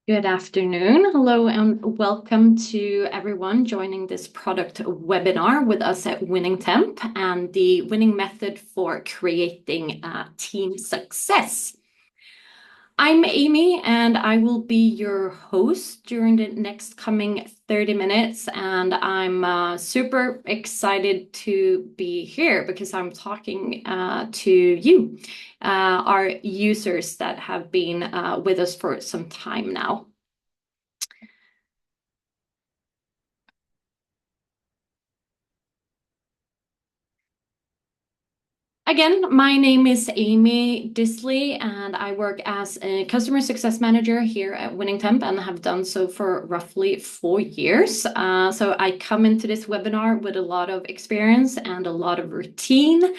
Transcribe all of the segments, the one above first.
Good afternoon. Hello and welcome to everyone joining this product webinar with us at Winningtemp and the winning method for creating team success. I'm Amy and I will be your host during the next coming 30 minutes. And I'm super excited to be here because I'm talking to you, our users that have been with us for some time now. Again, my name is Amy Disley, and I work as a customer success manager here at Winningtemp and have done so for roughly 4 years. So I come into this webinar with a lot of experience and a lot of routine,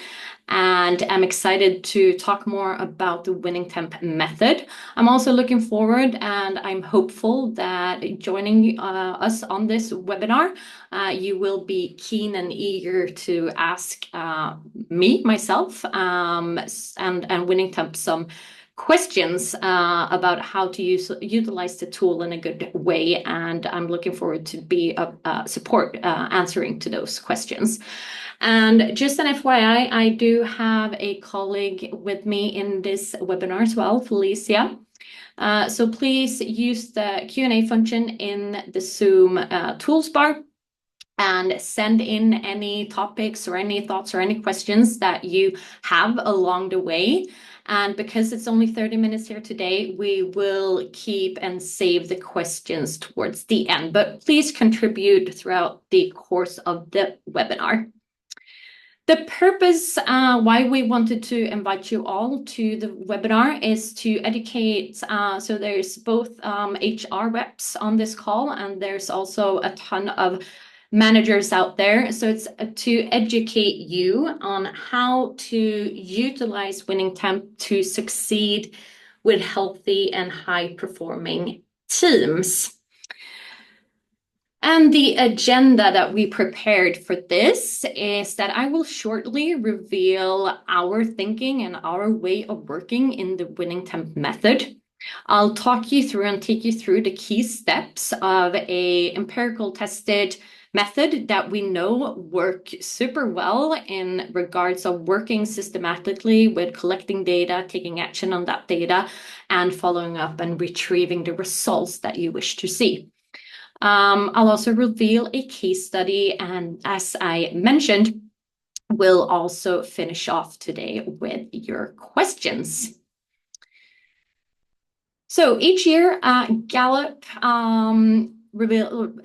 and I'm excited to talk more about the Winningtemp method. I'm also looking forward and I'm hopeful that joining us on this webinar, you will be keen and eager to ask myself, and Winningtemp some questions about how to utilize the tool in a good way. And I'm looking forward to be of support answering to those questions. And just an FYI, I do have a colleague with me in this webinar as well, Felicia. So please use the Q&A function in the Zoom tools bar and send in any topics or any thoughts or any questions that you have along the way. And because it's only 30 minutes here today, we will keep and save the questions towards the end, but please contribute throughout the course of the webinar. The purpose why we wanted to invite you all to the webinar is to educate. So there's both HR reps on this call, and there's also a ton of managers out there. So it's to educate you on how to utilize Winningtemp to succeed with healthy and high-performing teams. And the agenda that we prepared for this is that I will shortly reveal our thinking and our way of working in the Winningtemp method. I'll talk you through and take you through the key steps of a empirical tested method that we know work super well in regards of working systematically with collecting data, taking action on that data, and following up and retrieving the results that you wish to see. I'll also reveal a case study, and as I mentioned, we'll also finish off today with your questions. So each year, Gallup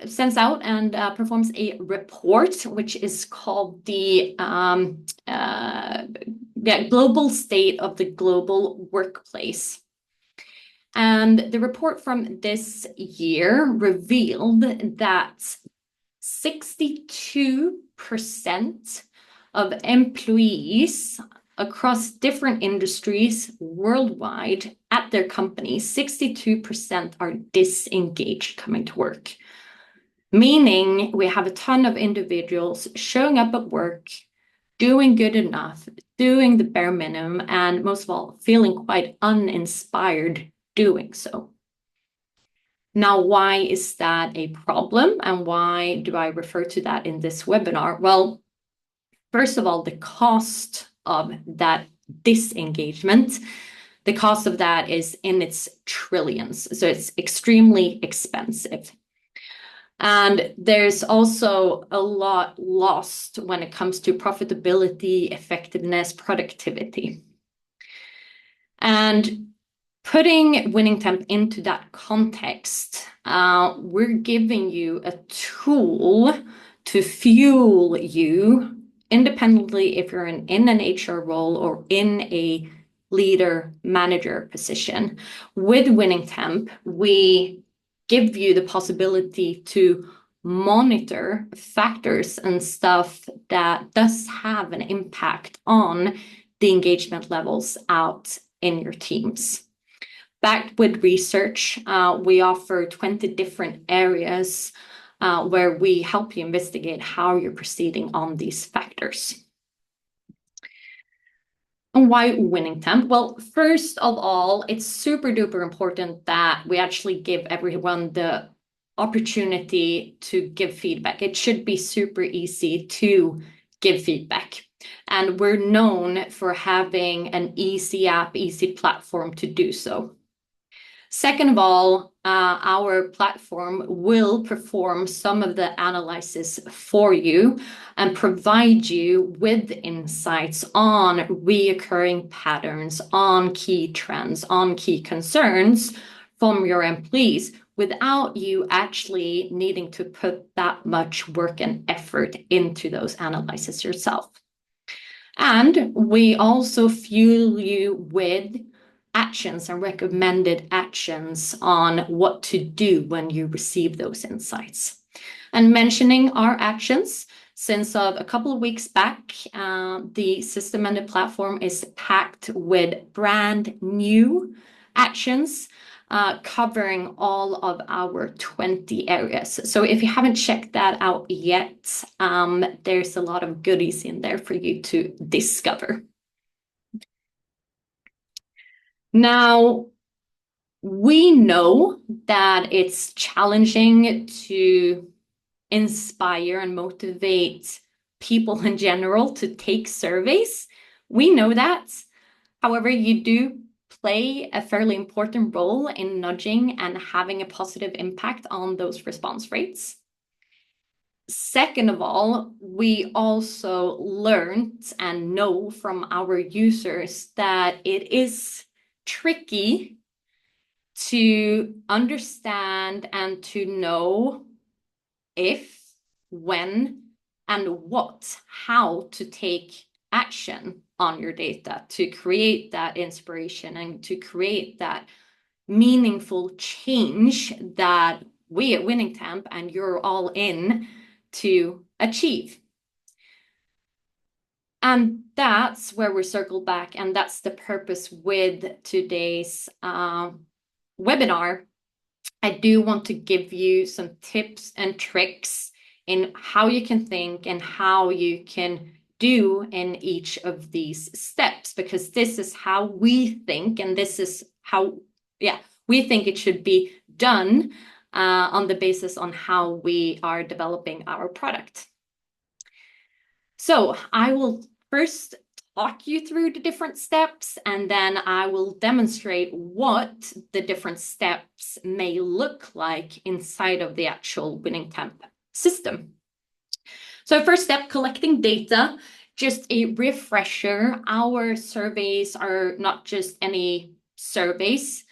sends out and performs a report, which is called the Global State of the Global Workplace. And the report from this year revealed that 62% of employees across different industries worldwide at their companies, 62% are disengaged coming to work. Meaning we have a ton of individuals showing up at work, doing good enough, doing the bare minimum, and most of all, feeling quite uninspired doing so. Now, why is that a problem and why do I refer to that in this webinar? Well, first of all, the cost of that disengagement, the cost of that is in its trillions. So it's extremely expensive. And there's also a lot lost when it comes to profitability, effectiveness, productivity. And putting Winningtemp into that context, we're giving you a tool to fuel you independently if you're in an HR role or in a leader manager position. With Winningtemp, we give you the possibility to monitor factors and stuff that does have an impact on the engagement levels out in your teams. Backed with research, we offer 20 different areas where we help you investigate how you're proceeding on these factors. And why Winningtemp? Well, first of all, it's super duper important that we actually give everyone the opportunity to give feedback. It should be super easy to give feedback. And we're known for having an easy app, easy platform to do so. Second of all, our platform will perform some of the analysis for you and provide you with insights on reoccurring patterns, on key trends, on key concerns from your employees without you actually needing to put that much work and effort into those analyses yourself. And we also fuel you with actions and recommended actions on what to do when you receive those insights. And mentioning our actions, since a couple of weeks back, the system and the platform is packed with brand new actions covering all of our 20 areas. So if you haven't checked that out yet, there's a lot of goodies in there for you to discover. Now, we know that it's challenging to inspire and motivate people in general to take surveys. We know that. However, you do play a fairly important role in nudging and having a positive impact on those response rates. Second of all, we also learned and know from our users that it is tricky to understand and to know if, when, and how to take action on your data to create that inspiration and to create that meaningful change that we at Winningtemp and you're all in to achieve. And that's where we circle back, and that's the purpose with today's webinar. I do want to give you some tips and tricks in how you can think and how you can do in each of these steps, because this is how we think, and this is how, we think it should be done on the basis on how we are developing our product. So I will first talk you through the different steps, and then I will demonstrate what the different steps may look like inside of the actual Winningtemp system. So first step, collecting data. Just a refresher, our surveys are not just any surveys.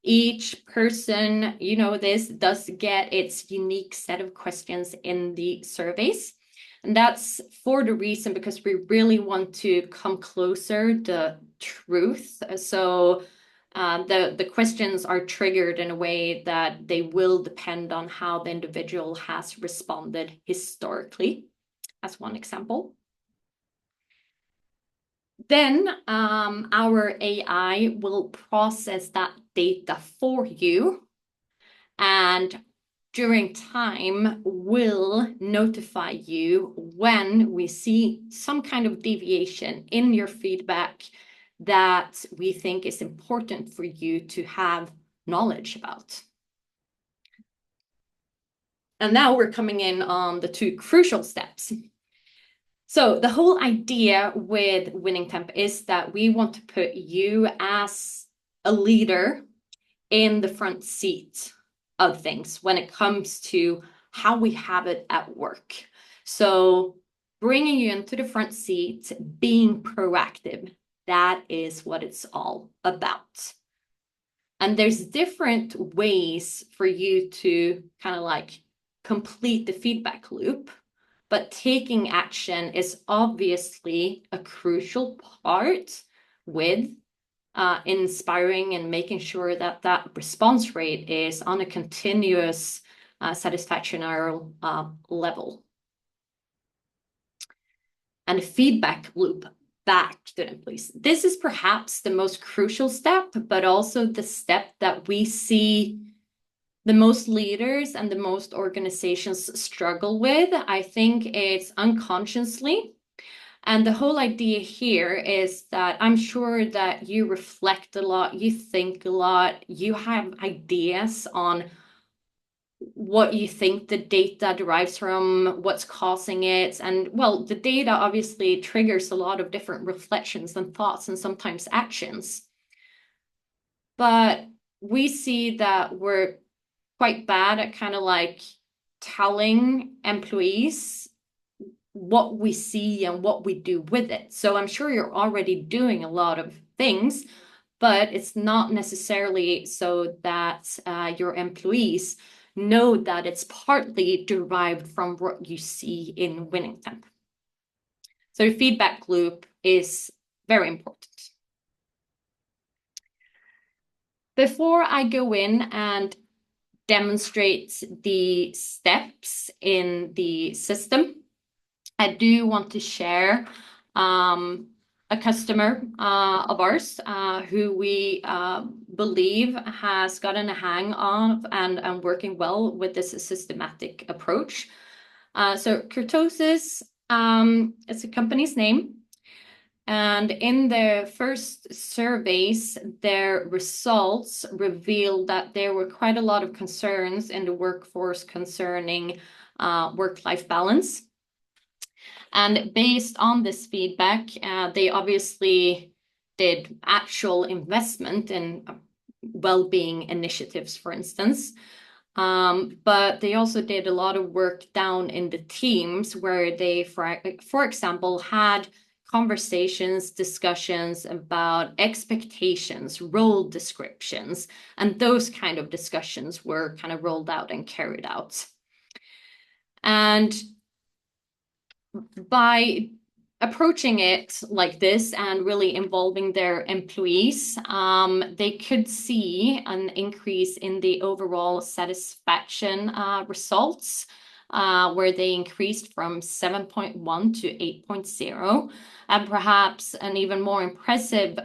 Each person, you know this, does get its unique set of questions in the surveys. And that's for the reason because we really want to come closer to truth. So the questions are triggered in a way that they will depend on how the individual has responded historically, as one example. Then our AI will process that data for you, and during time will notify you when we see some kind of deviation in your feedback that we think is important for you to have knowledge about. And now we're coming in on the two crucial steps. So the whole idea with Winningtemp is that we want to put you as a leader in the front seat of things when it comes to how we have it at work. So bringing you into the front seat, being proactive, that is what it's all about. And there's different ways for you to kind of like complete the feedback loop, but taking action is obviously a crucial part with inspiring and making sure that that response rate is on a continuous satisfaction level. And a feedback loop back to the employees. This is perhaps the most crucial step, but also the step that we see the most leaders and the most organizations struggle with. I think it's unconsciously And the whole idea here is that I'm sure that you reflect a lot, you think a lot, you have ideas on what you think the data derives from, what's causing it. And well, the data obviously triggers a lot of different reflections and thoughts and sometimes actions. But we see that we're quite bad at kind of like telling employees what we see and what we do with it. So I'm sure you're already doing a lot of things, but it's not necessarily so that your employees know that it's partly derived from what you see in Winningtemp. So the feedback loop is very important. Before I go in and demonstrate the steps in the system, I do want to share a customer of ours who we believe has gotten a hang of and working well with this systematic approach. So Kurtosis is a company's name. And in their first surveys, their results revealed that there were quite a lot of concerns in the workforce concerning work-life balance. And based on this feedback, they obviously did actual investment in well-being initiatives, for instance. But they also did a lot of work down in the teams where they, for example, had conversations, discussions about expectations, role descriptions, and those kind of discussions were kind of rolled out and carried out. And by approaching it like this and really involving their employees, they could see an increase in the overall satisfaction results, where they increased from 7.1 to 8.0. And perhaps an even more impressive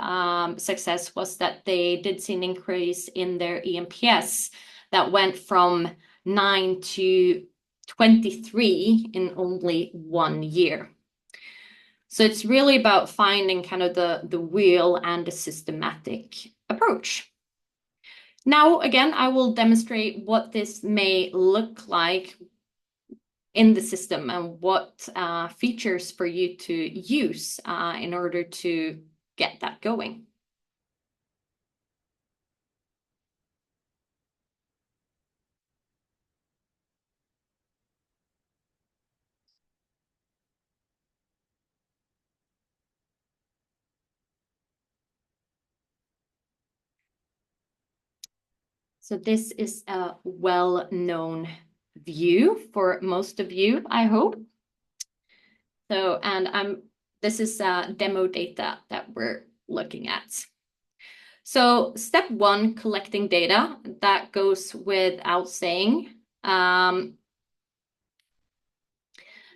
success was that they did see an increase in their EMPS that went from 9 to 23 in only 1 year. So it's really about finding kind of the wheel and the systematic approach. Now, again, I will demonstrate what this may look like in the system and what features for you to use in order to get that going. So this is a well-known view for most of you, I hope. So, and this is demo data that we're looking at. So step one, collecting data, that goes without saying. And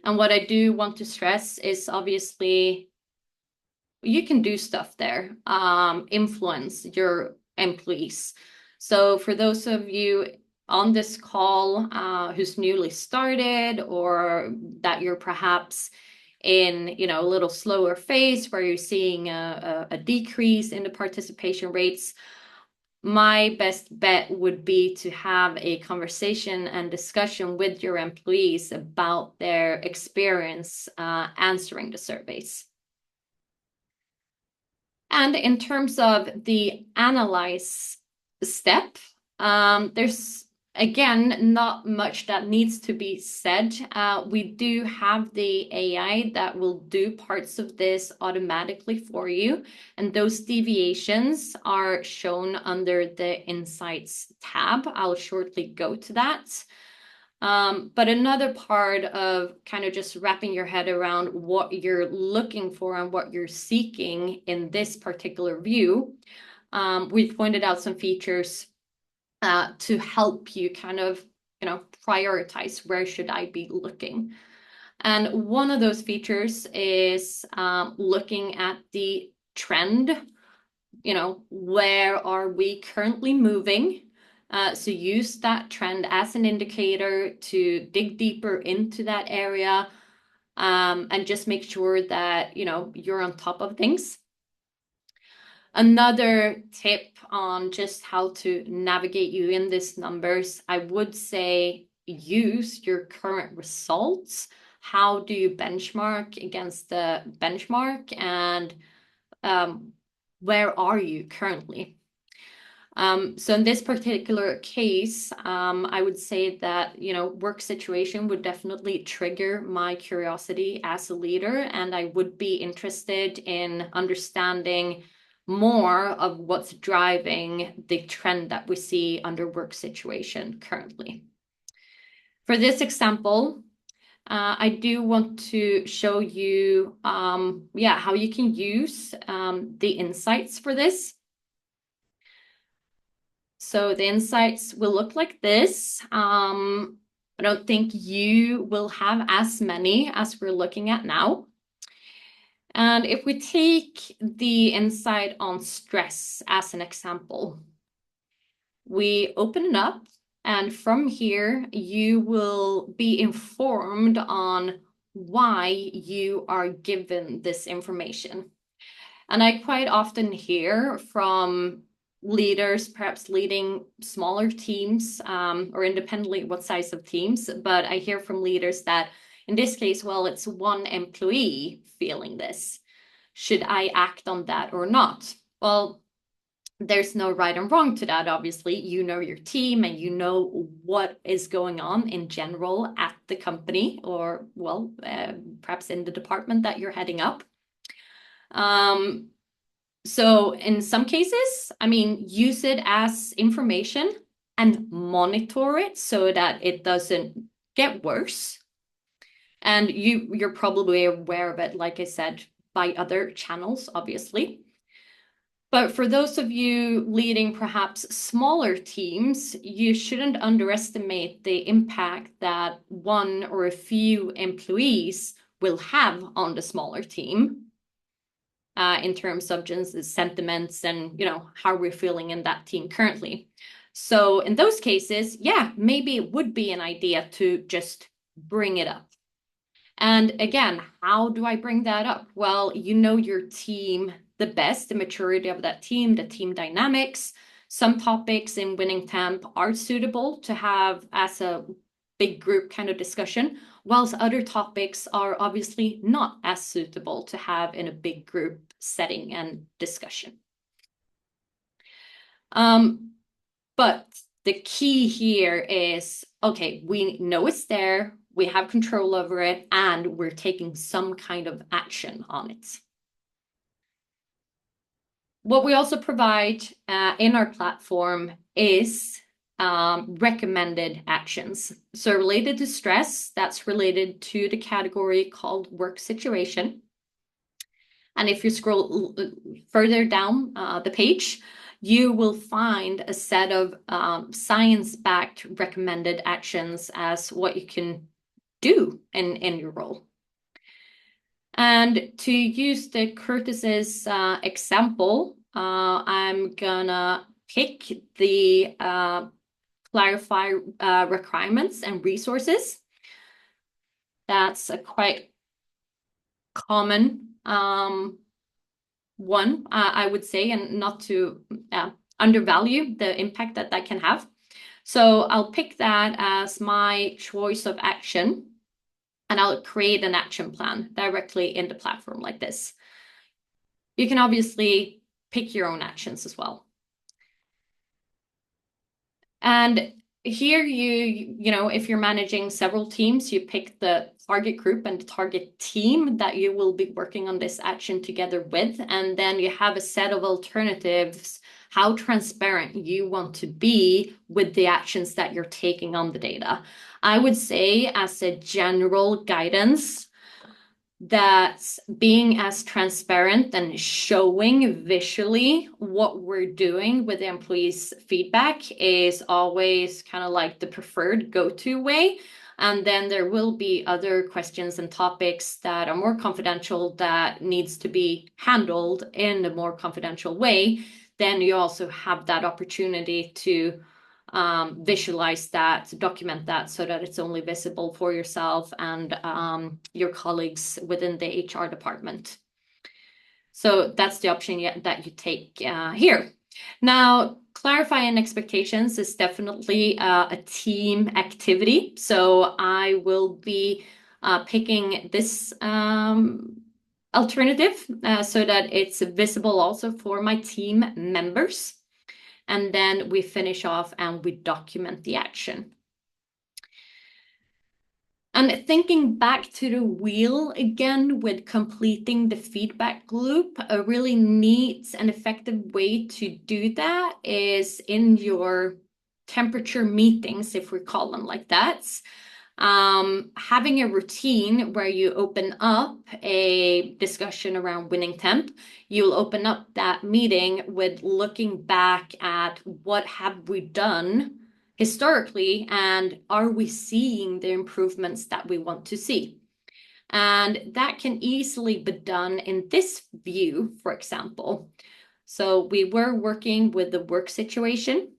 what I do want to stress is obviously you can do stuff there, influence your employees. So for those of you on this call who's newly started, or that you're perhaps in a little slower phase where you're seeing a decrease in the participation rates, my best bet would be to have a conversation and discussion with your employees about their experience answering the surveys. And in terms of the analyze step, there's again not much that needs to be said. We do have the AI that will do parts of this automatically for you, and those deviations are shown under the Insights tab. I'll shortly go to that. But another part of kind of just wrapping your head around what you're looking for and what you're seeking in this particular view, we pointed out some features to help you kind of, prioritize where should I be looking. And one of those features is looking at the trend, where are we currently moving? So use that trend as an indicator to dig deeper into that area. and just make sure that, you're on top of things. Another tip on just how to navigate you in these numbers, I would say use your current results. How do you benchmark against the benchmark, and where are you currently? So in this particular case, I would say that, work situation would definitely trigger my curiosity as a leader, and I would be interested in understanding more of what's driving the trend that we see under work situation currently. For this example, I do want to show you, how you can use the insights for this. So the insights will look like this. I don't think you will have as many as we're looking at now. And if we take the insight on stress as an example, we open it up, and from here, you will be informed on why you are given this information. And I quite often hear from leaders, perhaps leading smaller teams, or independently what size of teams, but I hear from leaders that in this case, well, it's one employee feeling this. Should I act on that or not? Well, there's no right and wrong to that, obviously. You know your team and you know what is going on in general at the company, or, well, perhaps in the department that you're heading up. So in some cases, use it as information and monitor it so that it doesn't get worse. And you're probably aware of it, like I said, by other channels, obviously. But for those of you leading perhaps smaller teams, you shouldn't underestimate the impact that one or a few employees will have on the smaller team, in terms of just sentiments and, how we're feeling in that team currently. So in those cases, maybe it would be an idea to just bring it up. And again, how do I bring that up? Well, you know your team the best, the maturity of that team, the team dynamics. Some topics in Winningtemp are suitable to have as a big group kind of discussion, whilst other topics are obviously not as suitable to have in a big group setting and discussion. But the key here is, okay, we know it's there, we have control over it, and we're taking some kind of action on it. What we also provide in our platform is recommended actions. So related to stress, that's related to the category called work situation. And if you scroll further down the page, you will find a set of science-backed recommended actions as what you can do in your role. And to use the Curtis's example, I'm gonna pick the clarify requirements and resources. That's a quite common one, I would say, and not to undervalue the impact that that can have. So I'll pick that as my choice of action, and I'll create an action plan directly in the platform like this. You can obviously pick your own actions as well. And here if you're managing several teams, you pick the target group and the target team that you will be working on this action together with. And then you have a set of alternatives, how transparent you want to be with the actions that you're taking on the data. I would say, as a general guidance, that being as transparent and showing visually what we're doing with the employees' feedback is always kind of like the preferred go-to way. And then there will be other questions and topics that are more confidential that needs to be handled in a more confidential way. Then you also have that opportunity to visualize that, document that so that it's only visible for yourself and your colleagues within the HR department. So that's the option that you take here. Now, clarifying expectations is definitely a team activity. So I will be picking this alternative so that it's visible also for my team members. And then we finish off and we document the action. And thinking back to the wheel again with completing the feedback loop, a really neat and effective way to do that is in your temperature meetings, if we call them like that. Having a routine where you open up a discussion around Winningtemp, you'll open up that meeting with looking back at what have we done historically, and are we seeing the improvements that we want to see? And that can easily be done in this view, for example. So we were working with the work situation.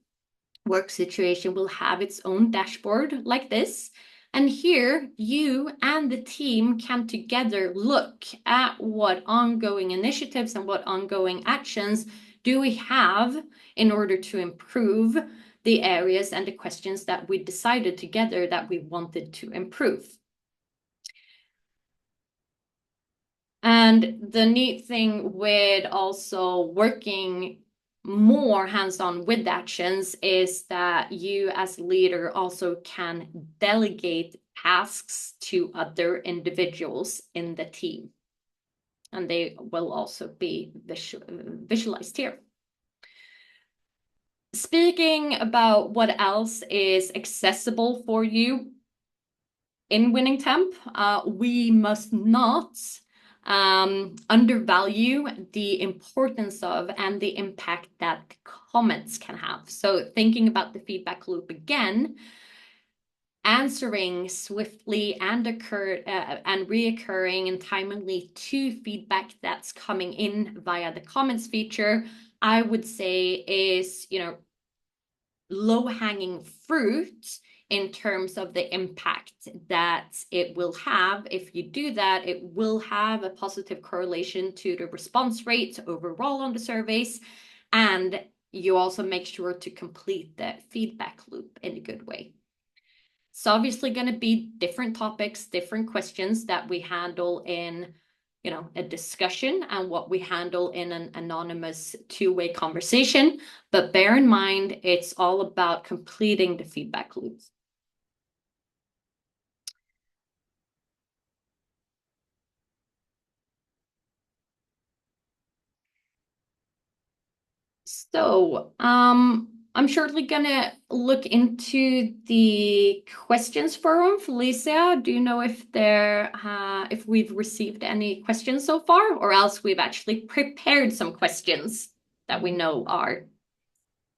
Work situation will have its own dashboard like this. And here you and the team can together look at what ongoing initiatives and what ongoing actions do we have in order to improve the areas and the questions that we decided together that we wanted to improve. And the neat thing with also working more hands-on with actions is that you as a leader also can delegate tasks to other individuals in the team. And they will also be visualized here. Speaking about what else is accessible for you in Winningtemp, we must not undervalue the importance of and the impact that comments can have. So thinking about the feedback loop again, answering swiftly and reoccurring and timely to feedback that's coming in via the comments feature, I would say is, low-hanging fruit in terms of the impact that it will have. If you do that, it will have a positive correlation to the response rate overall on the surveys. And you also make sure to complete the feedback loop in a good way. It's obviously going to be different topics, different questions that we handle in a discussion and what we handle in an anonymous two-way conversation. But bear in mind, it's all about completing the feedback loop. So I'm shortly gonna look into the questions forum. Felicia, do you know if if we've received any questions so far, or else we've actually prepared some questions that we know are?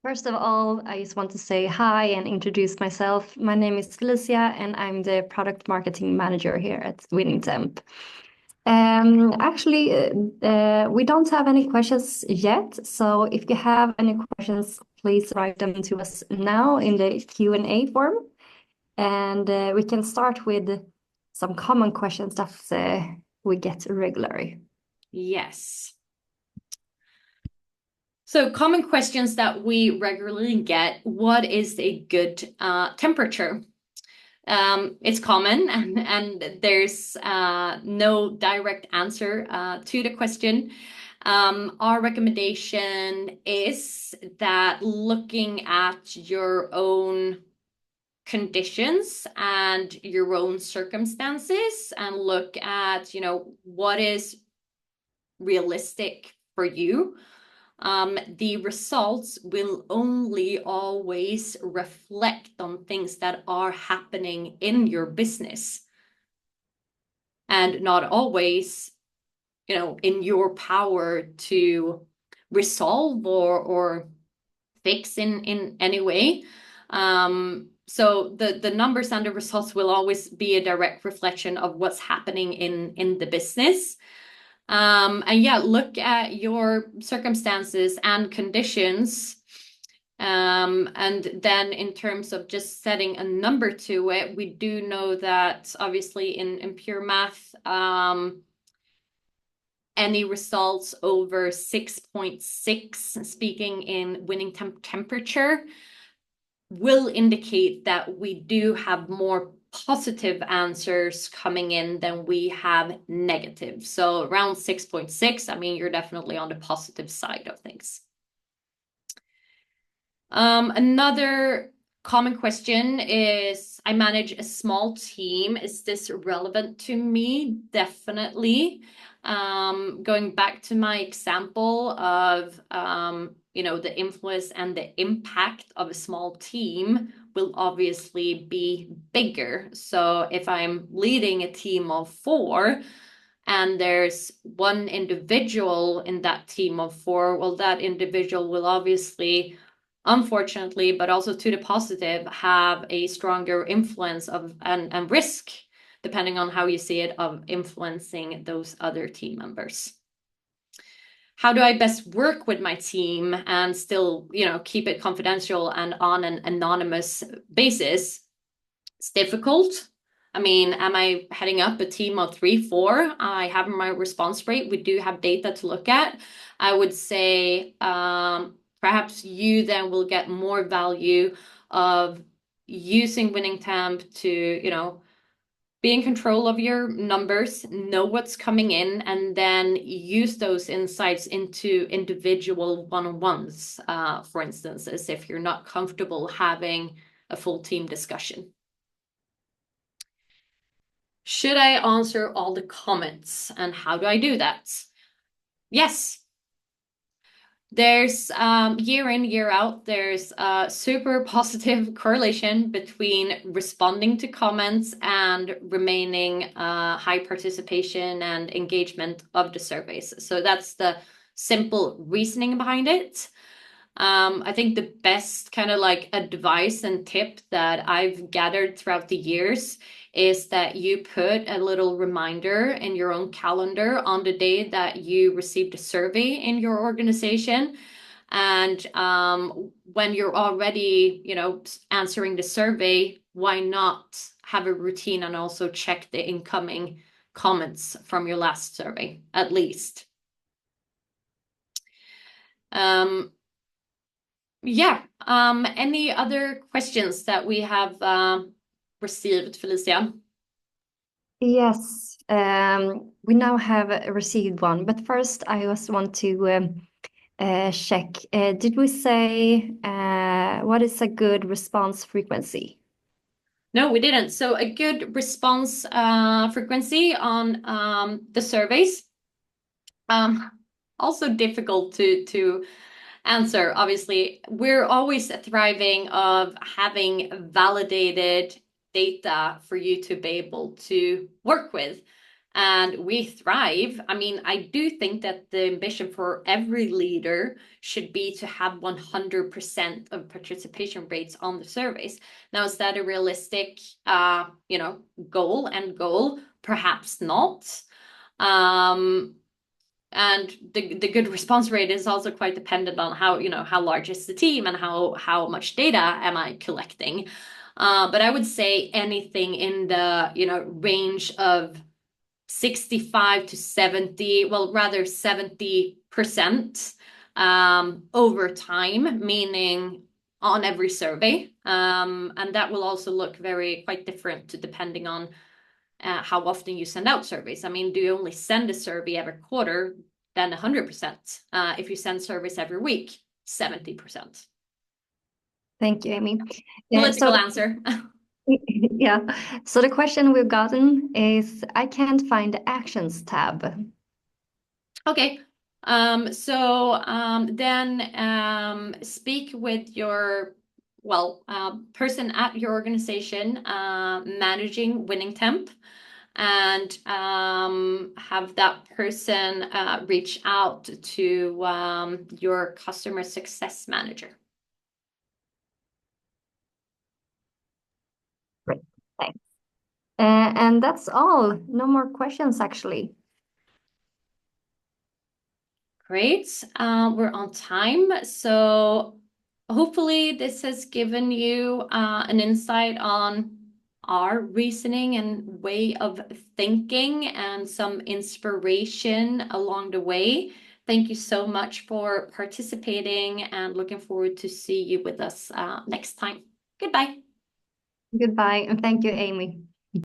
First of all, I just want to say hi and introduce myself. My name is Felicia, and I'm the product marketing manager here at Winningtemp. Actually, we don't have any questions yet. So if you have any questions, please write them to us now in the Q&A form. And we can start with some common questions that we get regularly. Yes. So common questions that we regularly get: what is a good temperature? It's common, and there's no direct answer to the question. Our recommendation is that looking at your own conditions and your own circumstances and look at, what is realistic for you. The results will only always reflect on things that are happening in your business and not always, in your power to resolve or fix in any way. So the numbers and the results will always be a direct reflection of what's happening in the business. And yeah, look at your circumstances and conditions And then in terms of just setting a number to it, we do know that obviously in pure math, any results over 6.6, speaking in Winningtemp temperature, will indicate that we do have more positive answers coming in than we have negative. So around 6.6, I mean, you're definitely on the positive side of things. Another common question is, I manage a small team. Is this relevant to me? Definitely. Going back to my example of, the influence and the impact of a small team will obviously be bigger. So if I'm leading a team of 4, and there's one individual in that team of 4, well, that individual will obviously, unfortunately, but also to the positive, have a stronger influence of and risk, depending on how you see it, of influencing those other team members. How do I best work with my team and still, keep it confidential and on an anonymous basis? It's difficult. I mean, am I heading up a team of 3, 4? I have my response rate. We do have data to look at. I would say perhaps you then will get more value of using Winningtemp to, be in control of your numbers, know what's coming in, and then use those insights into individual one-on-ones, for instance, as if you're not comfortable having a full team discussion. Should I answer all the comments, and how do I do that? Yes. There's year in, year out, there's a super positive correlation between responding to comments and remaining high participation and engagement of the surveys. So that's the simple reasoning behind it. I think the best kind of like advice and tip that I've gathered throughout the years is that you put a little reminder in your own calendar on the day that you received a survey in your organization. And when you're already, answering the survey, why not have a routine and also check the incoming comments from your last survey, at least. Yeah. Any other questions that we have received, Felicia? Yes, we now have received one, but first I just want to check. Did we say what is a good response frequency? No, we didn't. So a good response frequency on the surveys. Also difficult to answer. Obviously, we're always thriving of having validated data for you to be able to work with. And we thrive. I mean, I do think that the ambition for every leader should be to have 100% of participation rates on the surveys. Now, is that a realistic, goal? Perhaps not. And the good response rate is also quite dependent on how large is the team and how much data am I collecting. But I would say anything in the range of 65 to 70, well, rather 70% over time, meaning on every survey. And that will also look quite different depending on how often you send out surveys. I mean, do you only send a survey every quarter? Then 100%. If you send surveys every week, 70%. Thank you, Amy. Political answer. Yeah. So the question we've gotten is, I can't find the actions tab. Okay. Then speak with your person at your organization managing Winningtemp, and have that person reach out to your customer success manager. Great, thanks. And that's all. No more questions, actually. Great. We're on time. So hopefully this has given you an insight on our reasoning and way of thinking and some inspiration along the way. Thank you so much for participating and looking forward to see you with us next time. Goodbye. Goodbye, and thank you, Amy.